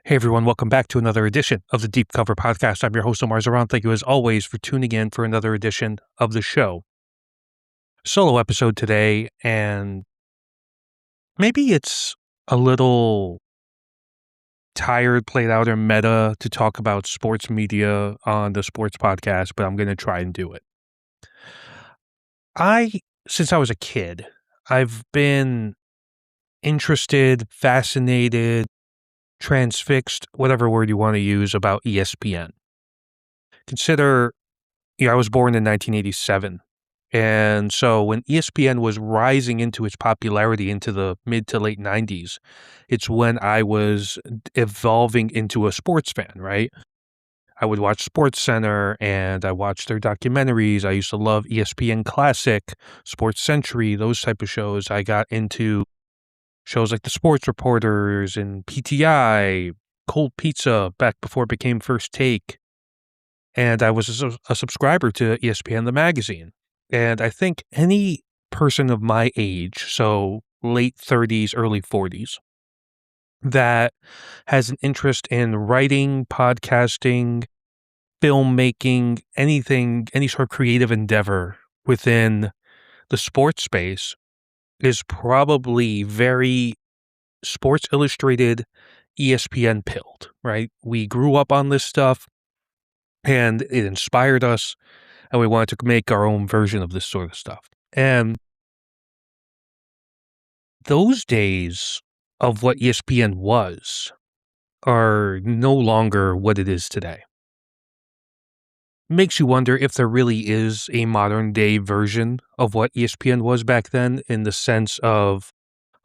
Hey everyone, welcome back to another edition of the Deep Cover Podcast. I'm your host, Omar Zahran. Thank you as always for tuning in for another edition of the show. Solo episode today, and maybe it's a little tired, played out, or meta to talk about sports media on the sports podcast, but I'm going to try and do it. Since I was a kid, I've been interested, fascinated, transfixed, whatever word you want to use, about ESPN. Consider, I was born in 1987. And so when ESPN was rising into its popularity into the mid to late 90s, it's when I was evolving into a sports fan, right? I would watch Sports Center and I watched their documentaries. I used to love ESPN Classic, Sports Century, those type of shows. I got into shows like The Sports Reporters and PTI, Cold Pizza back before it became First Take. And I was a subscriber to ESPN, the magazine. And I think any person of my age, so late 30s, early 40s, that has an interest in writing, podcasting, filmmaking, anything, any sort of creative endeavor within the sports space is probably very Sports Illustrated, ESPN pilled, right? We grew up on this stuff and it inspired us, and we wanted to make our own version of this sort of stuff. And those days of what ESPN was are no longer what it is today. Makes you wonder if there really is a modern day version of what ESPN was back then, in the sense of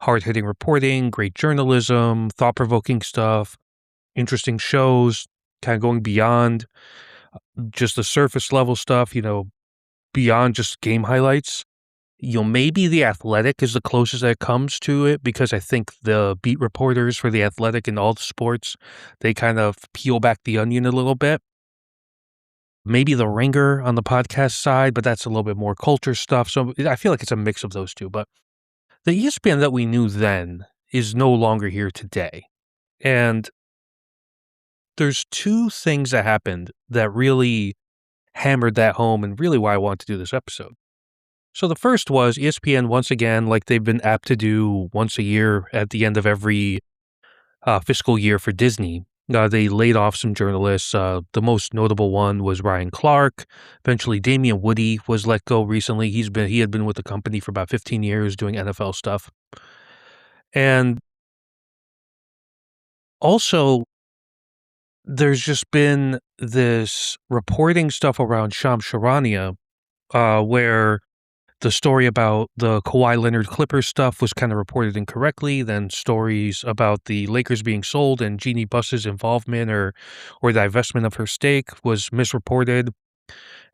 hard-hitting reporting, great journalism, thought-provoking stuff, interesting shows, kind of going beyond just the surface level stuff, beyond just game highlights. Maybe The Athletic is the closest that it comes to it, because I think the beat reporters for The Athletic and all the sports, they kind of peel back the onion a little bit. Maybe The Ringer on the podcast side, but that's a little bit more culture stuff. So I feel like it's a mix of those two. But the ESPN that we knew then is no longer here today. And there's two things that happened that really hammered that home, and really why I wanted to do this episode. So the first was ESPN, once again, like they've been apt to do once a year at the end of every fiscal year for Disney. They laid off some journalists. The most notable one was Ryan Clark. Eventually, Damian Woody was let go recently. He had been with the company for about 15 years doing NFL stuff. And also, there's just been this reporting stuff around Shams Charania, where the story about the Kawhi Leonard Clippers stuff was kind of reported incorrectly. Then stories about the Lakers being sold and Jeannie Buss's involvement or divestment of her stake was misreported.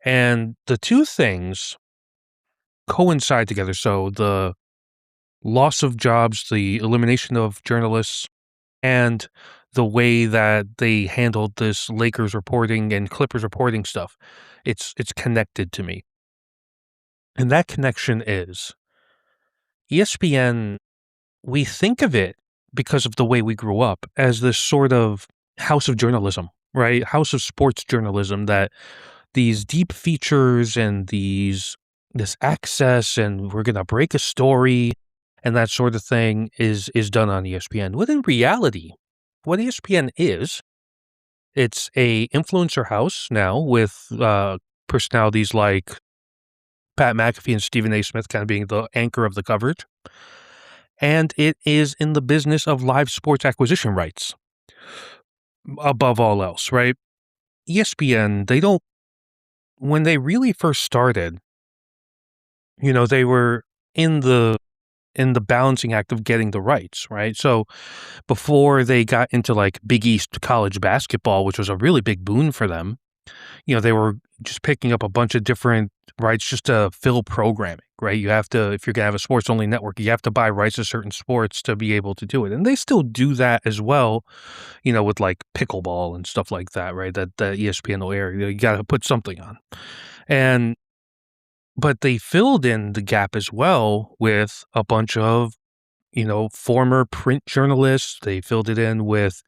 And the two things coincide together. So the loss of jobs, the elimination of journalists, and the way that they handled this Lakers reporting and Clippers reporting stuff, it's connected to me. And that connection is ESPN. We think of it, because of the way we grew up, as this sort of house of journalism, right? House of sports journalism, that these deep features and this access, and we're going to break a story and that sort of thing is done on ESPN. When in reality, what ESPN is, it's a influencer house now with personalities like Pat McAfee and Stephen A. Smith kind of being the anchor of the coverage. And it is in the business of live sports acquisition rights, above all else, right? ESPN, when they really first started, they were in the balancing act of getting the rights, right? So before they got into like Big East college basketball, which was a really big boon for them, they were just picking up a bunch of different rights just to fill programming, right? You have to, if you're going to have a sports-only network, you have to buy rights to certain sports to be able to do it. And they still do that as well, with like pickleball and stuff like that, right? That ESPN will air. You got to put something on. But they filled in the gap as well with a bunch of former print journalists. They filled it in with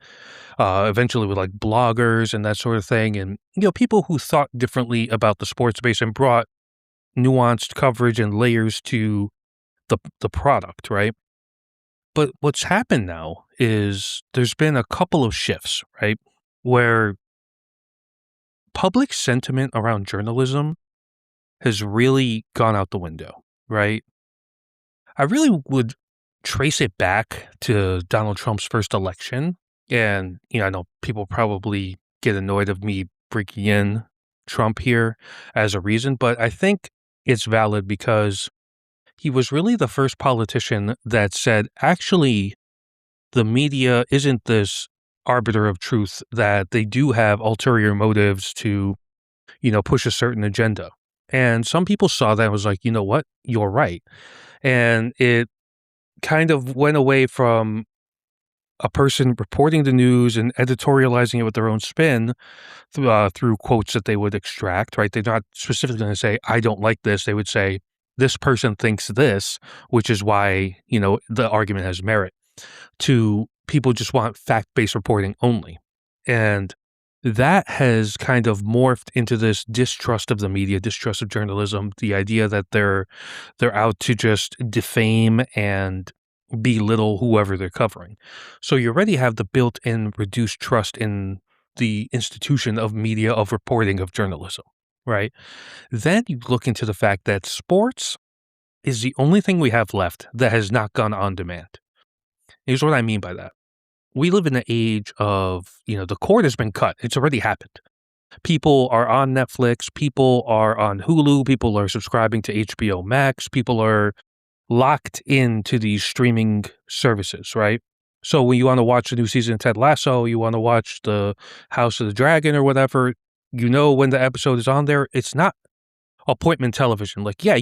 eventually with like bloggers and that sort of thing, and people who thought differently about the sports space and brought nuanced coverage and layers to the product, right? But what's happened now is there's been a couple of shifts, right? Where public sentiment around journalism has really gone out the window, right? I really would trace it back to Donald Trump's first election. And, I know people probably get annoyed of me breaking in Trump here as a reason, but I think it's valid because he was really the first politician that said, actually, the media isn't this arbiter of truth, that they do have ulterior motives to, push a certain agenda. And some people saw that and was like, you know what, you're right. And it kind of went away from a person reporting the news and editorializing it with their own spin through quotes that they would extract, right? They're not specifically going to say, I don't like this. They would say, this person thinks this, which is why, the argument has merit, to people just want fact-based reporting only. And that has kind of morphed into this distrust of the media, distrust of journalism, the idea that they're out to just defame and belittle whoever they're covering. So you already have the built-in reduced trust in the institution of media, of reporting, of journalism, right? Then you look into the fact that sports is the only thing we have left that has not gone on demand. Here's what I mean by that. We live in an age of, the cord has been cut. It's already happened. People are on Netflix. People are on Hulu. People are subscribing to HBO Max. People are locked into these streaming services, right? So when you want to watch the new season of Ted Lasso, you want to watch the House of the Dragon or whatever, when the episode is on there. It's not appointment television. Like, yeah,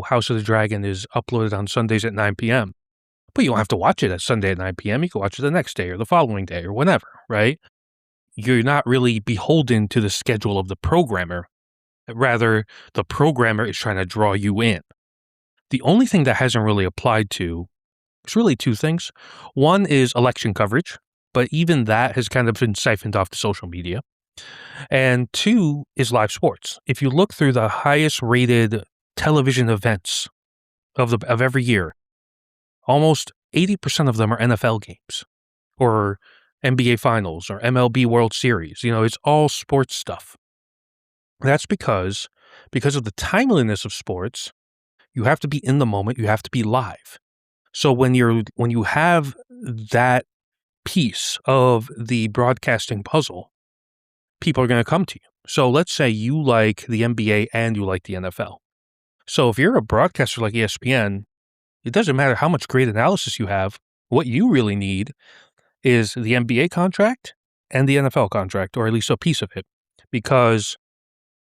House of the Dragon is uploaded on Sundays at 9 p.m., but you don't have to watch it at Sunday at 9 p.m. You can watch it the next day or the following day or whenever, right? You're not really beholden to the schedule of the programmer. Rather, the programmer is trying to draw you in. The only thing that hasn't really applied to is really two things. One is election coverage, but even that has kind of been siphoned off to social media. And two is live sports. If you look through the highest rated television events of every year, almost 80% of them are NFL games or NBA Finals or MLB World Series. It's all sports stuff. That's because of the timeliness of sports, you have to be in the moment, you have to be live. So when you have that piece of the broadcasting puzzle, people are going to come to you. So let's say you like the NBA and you like the NFL. So if you're a broadcaster like ESPN, it doesn't matter how much great analysis you have. What you really need is the NBA contract and the NFL contract, or at least a piece of it, because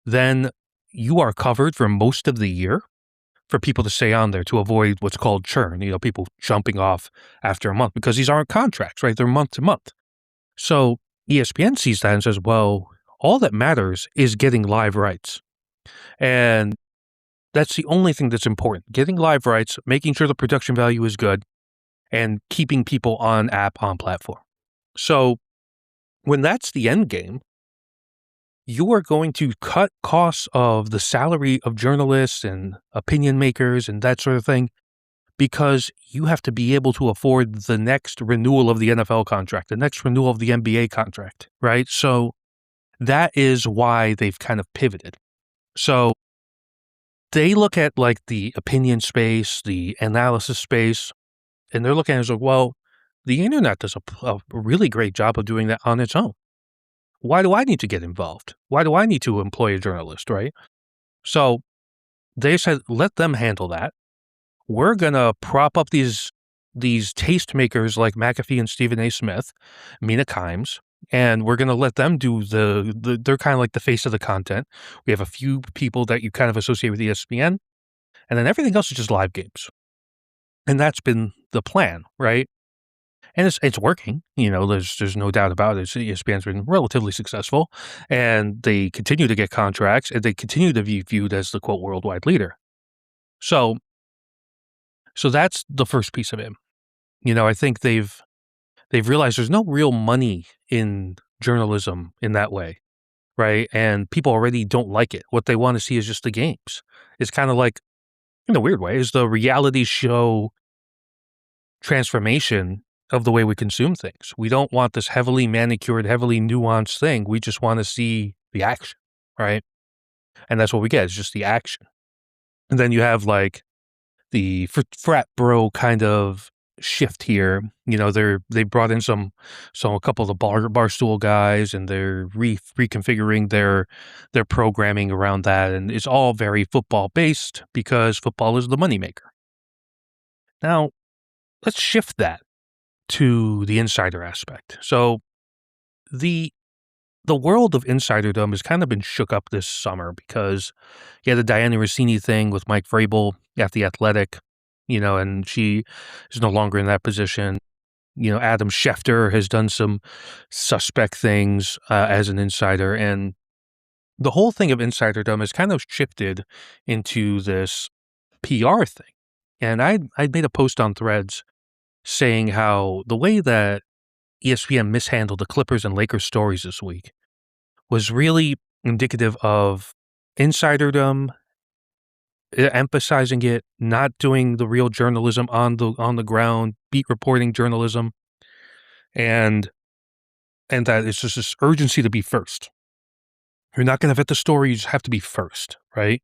then you are covered for most of the year for people to stay on there to avoid what's called churn, people jumping off after a month, because these aren't contracts, right? They're month to month. So ESPN sees that and says, well, all that matters is getting live rights. And that's the only thing that's important. Getting live rights, making sure the production value is good, and keeping people on app, on platform. So when that's the end game, you are going to cut costs of the salary of journalists and opinion makers and that sort of thing, because you have to be able to afford the next renewal of the NFL contract, the next renewal of the NBA contract, right? So that is why they've kind of pivoted. So they look at like the opinion space, the analysis space, and they're looking at it as like, well, the internet does a really great job of doing that on its own. Why do I need to get involved? Why do I need to employ a journalist, right? So they said, let them handle that. We're going to prop up these tastemakers like McAfee and Stephen A. Smith, Mina Kimes, and we're going to let them do they're kind of like the face of the content. We have a few people that you kind of associate with ESPN, and then everything else is just live games. And that's been the plan, right? And it's working, there's no doubt about it. ESPN's been relatively successful, and they continue to get contracts, and they continue to be viewed as the, quote, worldwide leader. So that's the first piece of it. I think they've realized there's no real money in journalism in that way, right? And people already don't like it. What they want to see is just the games. It's kind of like, in a weird way, is the reality show transformation of the way we consume things. We don't want this heavily manicured, heavily nuanced thing. We just want to see the action, right? And that's what we get. It's just the action. And then you have like the frat bro kind of shift here. They brought in a couple of the barstool guys, and they're reconfiguring their programming around that, and it's all very football based because football is the moneymaker. Now, let's shift that to the insider aspect. So the world of insiderdom has kind of been shook up this summer because you had the Diana Rossini thing with Mike Vrabel at The Athletic, and she is no longer in that position. Adam Schefter has done some suspect things as an insider, and the whole thing of insiderdom has kind of shifted into this PR thing. And I made a post on Threads saying how the way that ESPN mishandled the Clippers and Lakers stories this week was really indicative of insiderdom, emphasizing it, not doing the real journalism on the ground, beat reporting journalism, and that it's just this urgency to be first. You're not going to vet the story; you just have to be first, right?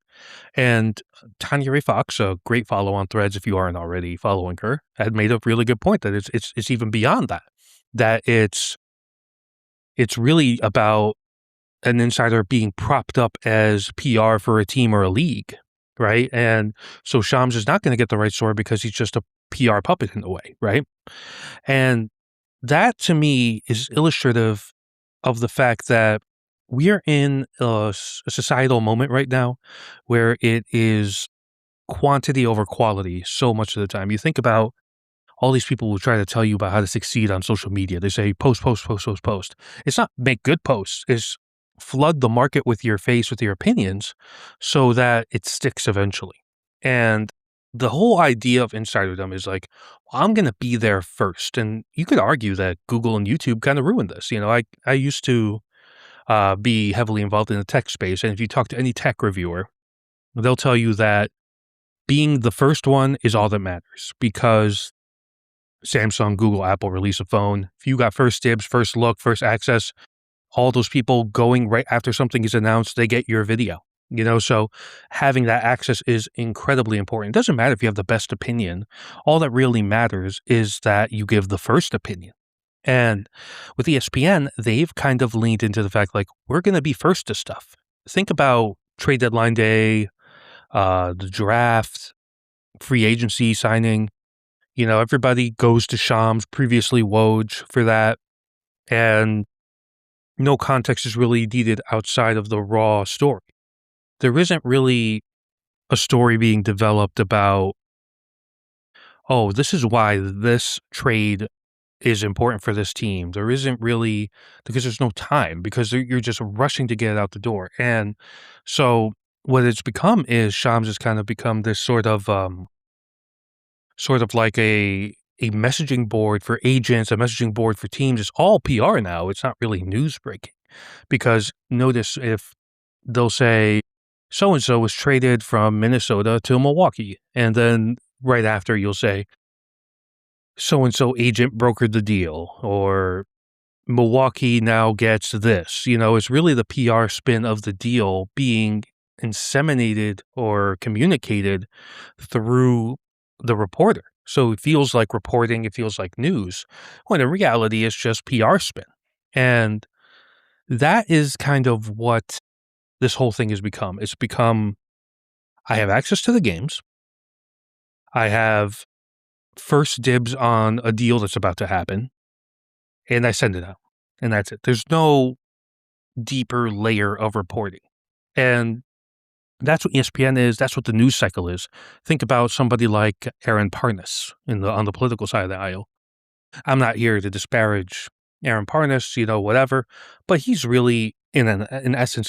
And Tanya Ray Fox, a great follow on Threads if you aren't already following her, had made a really good point that it's even beyond that. That it's really about an insider being propped up as PR for a team or a league, right? And so Shams is not going to get the right story because he's just a PR puppet in a way, right? And that to me is illustrative of the fact that we are in a societal moment right now where it is quantity over quality so much of the time. You think about all these people who try to tell you about how to succeed on social media. They say post, post, post, post, post. It's not make good posts. It's flood the market with your face, with your opinions, so that it sticks eventually. And the whole idea of insiderdom is like, well, I'm going to be there first. And you could argue that Google and YouTube kind of ruined this. I used to be heavily involved in the tech space. And if you talk to any tech reviewer, they'll tell you that being the first one is all that matters because Samsung, Google, Apple release a phone. If you got first dibs, first look, first access, all those people going right after something is announced, they get your video. So having that access is incredibly important. It doesn't matter if you have the best opinion. All that really matters is that you give the first opinion. And with ESPN, they've kind of leaned into the fact like, we're going to be first to stuff. Think about trade deadline day, the draft, free agency signing. Everybody goes to Shams, previously Woj for that. And no context is really needed outside of the raw story. There isn't really a story being developed about, oh, this is why this trade is important for this team. There isn't really, because there's no time, because you're just rushing to get it out the door. And so what it's become is Shams has kind of become this sort of like a messaging board for agents, a messaging board for teams. It's all PR now. It's not really news breaking. Because notice if they'll say, so-and-so was traded from Minnesota to Milwaukee. And then right after you'll say, so-and-so agent brokered the deal, or Milwaukee now gets this. It's really the PR spin of the deal being inseminated or communicated through the reporter. So it feels like reporting, it feels like news, when in reality it's just PR spin. And that is kind of what this whole thing has become. It's become, I have access to the games. I have first dibs on a deal that's about to happen, and I send it out. And that's it. There's no deeper layer of reporting. And that's what ESPN is. That's what the news cycle is. Think about somebody like Aaron Parnas on the political side of the aisle. I'm not here to disparage Aaron Parnas, whatever, but he's really, in essence,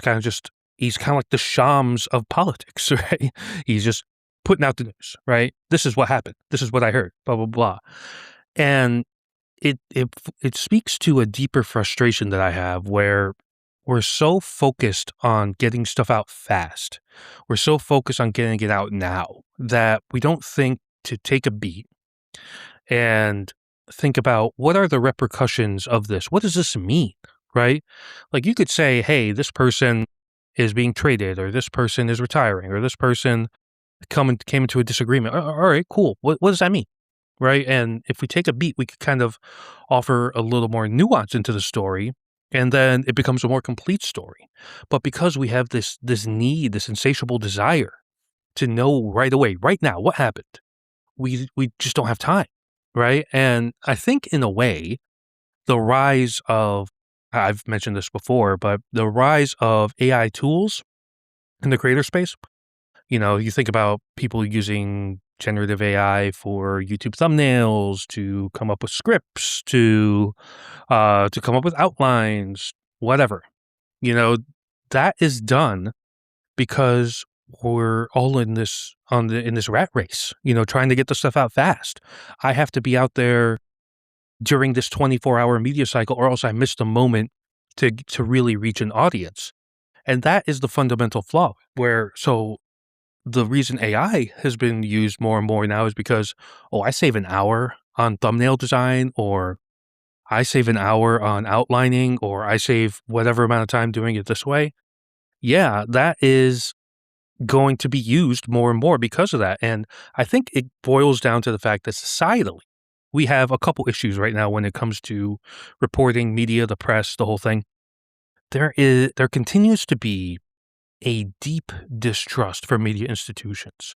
he's kind of like the Shams of politics, right? He's just putting out the news, right? This is what happened. This is what I heard, blah, blah, blah. And it speaks to a deeper frustration that I have where we're so focused on getting stuff out fast. We're so focused on getting it out now that we don't think to take a beat and think about what are the repercussions of this? What does this mean? Right? Like you could say, hey, this person is being traded, or this person is retiring, or this person came into a disagreement. All right, cool. What does that mean? Right? And if we take a beat, we could kind of offer a little more nuance into the story, and then it becomes a more complete story. But because we have this need, this insatiable desire to know right away, right now, what happened, we just don't have time, right? And I think in a way, the rise of I've mentioned this before, but the rise of AI tools in the creator space, you think about people using generative AI for YouTube thumbnails, to come up with scripts, to come up with outlines, whatever. You know, that is done because we're all in this rat race, trying to get the stuff out fast. I have to be out there during this 24-hour media cycle or else I miss the moment to really reach an audience. And that is the fundamental flaw where the reason AI has been used more and more now is because, oh, I save an hour on thumbnail design, or I save an hour on outlining, or I save whatever amount of time doing it this way. Yeah, that is going to be used more and more because of that. And I think it boils down to the fact that societally, we have a couple issues right now when it comes to reporting, media, the press, the whole thing. There continues to be a deep distrust for media institutions.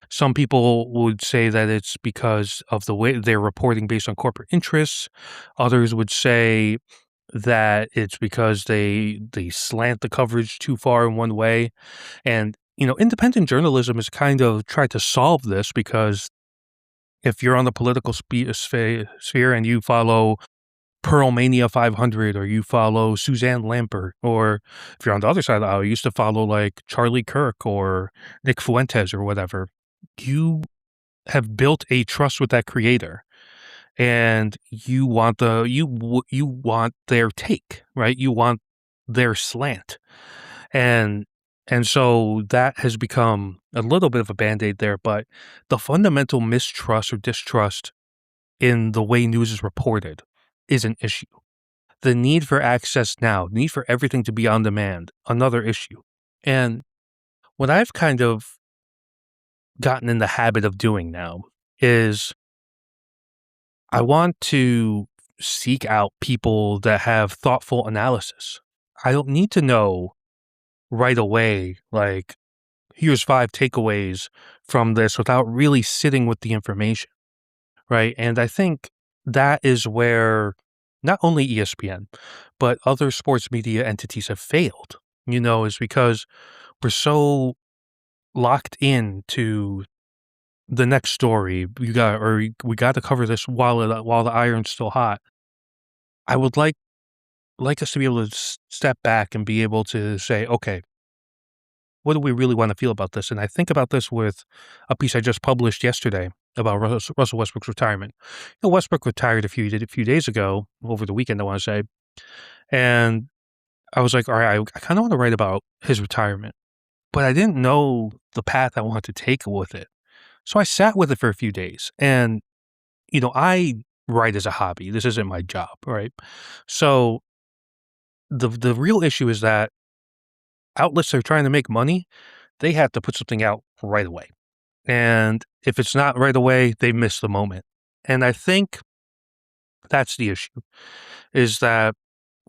Some people would say that it's because of the way they're reporting based on corporate interests. Others would say that it's because they slant the coverage too far in one way. And, independent journalism has kind of tried to solve this because if you're on the political sphere and you follow Pearlmania 500, or you follow Suzanne Lampert, or if you're on the other side of the aisle, you used to follow like Charlie Kirk or Nick Fuentes or whatever, you have built a trust with that creator, and you want their take, right? You want their slant. And so that has become a little bit of a band-aid there, but the fundamental mistrust or distrust in the way news is reported is an issue. The need for access now, need for everything to be on demand, another issue. And what I've kind of gotten in the habit of doing now is I want to seek out people that have thoughtful analysis. I don't need to know right away, like, here's 5 takeaways from this without really sitting with the information, right? And I think that is where not only ESPN, but other sports media entities have failed, is because we're so locked into the next story. We got to cover this while the iron's still hot. I would like us to be able to step back and be able to say, okay, what do we really want to feel about this? And I think about this with a piece I just published yesterday about Russell Westbrook's retirement. Westbrook retired a few days ago, over the weekend, I want to say, and I was like, all right, I kind of want to write about his retirement, but I didn't know the path I wanted to take with it. So I sat with it for a few days, and I write as a hobby. This isn't my job, right? So the real issue is that outlets that are trying to make money, they have to put something out right away. And if it's not right away, they miss the moment. And I think that's the issue, is that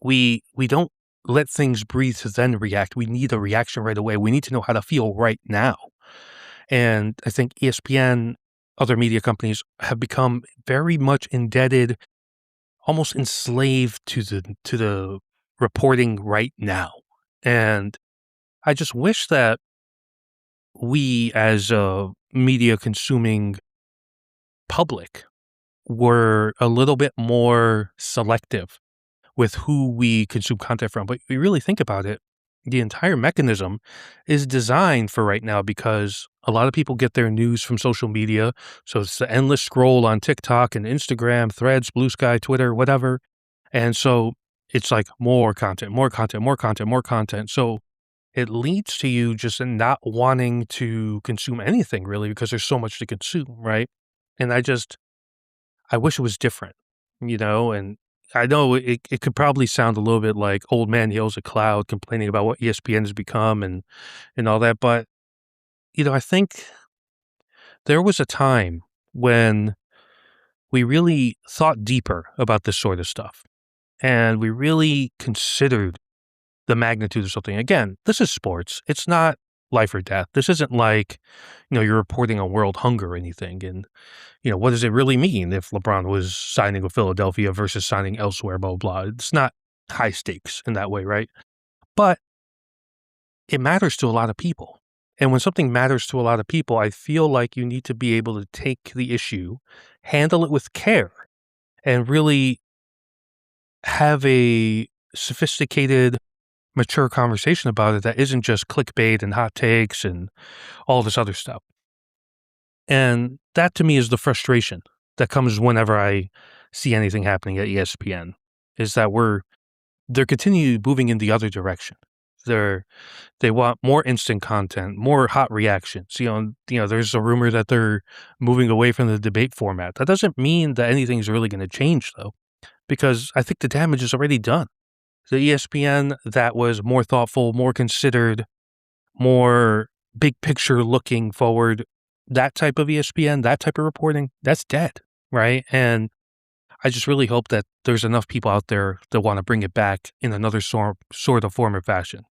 we don't let things breathe to then react. We need a reaction right away. We need to know how to feel right now. And I think ESPN, other media companies have become very much indebted, almost enslaved to the reporting right now. And I just wish that we as a media consuming public were a little bit more selective with who we consume content from. But we really think about it, the entire mechanism is designed for right now because a lot of people get their news from social media. So it's the endless scroll on TikTok and Instagram, Threads, Blue Sky, Twitter, whatever. And so it's like more content, more content, more content, more content. So it leads to you just not wanting to consume anything really because there's so much to consume, right? And I wish it was different, and I know it could probably sound a little bit like old man yells at cloud complaining about what ESPN has become and all that, but I think there was a time when we really thought deeper about this sort of stuff and we really considered the magnitude of something. Again, this is sports. It's not life or death. This isn't like, you're reporting on world hunger or anything. And, what does it really mean if LeBron was signing with Philadelphia versus signing elsewhere, blah, blah, blah. It's not high stakes in that way, right? But it matters to a lot of people. And when something matters to a lot of people, I feel like you need to be able to take the issue, handle it with care, and really have a sophisticated, mature conversation about it that isn't just clickbait and hot takes and all this other stuff. And that to me is the frustration that comes whenever I see anything happening at ESPN is that they're continually moving in the other direction. They want more instant content, more hot reactions. There's a rumor that they're moving away from the debate format. That doesn't mean that anything's really going to change though, because I think the damage is already done. The ESPN that was more thoughtful, more considered, more big picture looking forward, that type of ESPN, that type of reporting, that's dead, right? And I just really hope that there's enough people out there that want to bring it back in another sort of form or fashion.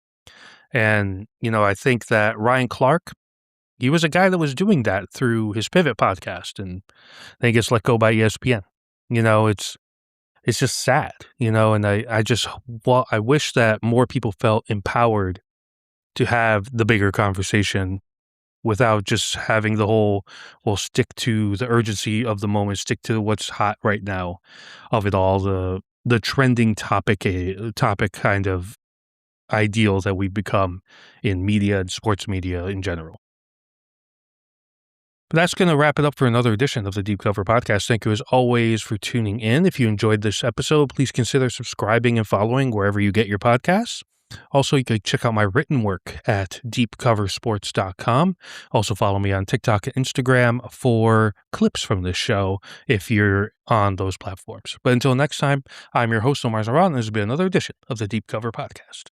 And, I think that Ryan Clark, he was a guy that was doing that through his Pivot podcast, and then he gets let go by ESPN. It's just sad, and I wish that more people felt empowered to have the bigger conversation without just having the whole, well, stick to the urgency of the moment, stick to what's hot right now of it all, the trending topic kind of ideal that we've become in media and sports media in general. But that's going to wrap it up for another edition of the Deep Cover Podcast. Thank you as always for tuning in. If you enjoyed this episode, please consider subscribing and following wherever you get your podcasts. Also, you can check out my written work at deepcoversports.com. Also, follow me on TikTok and Instagram for clips from this show if you're on those platforms. But until next time, I'm your host, Omar Zahran, and this has been another edition of the Deep Cover Podcast.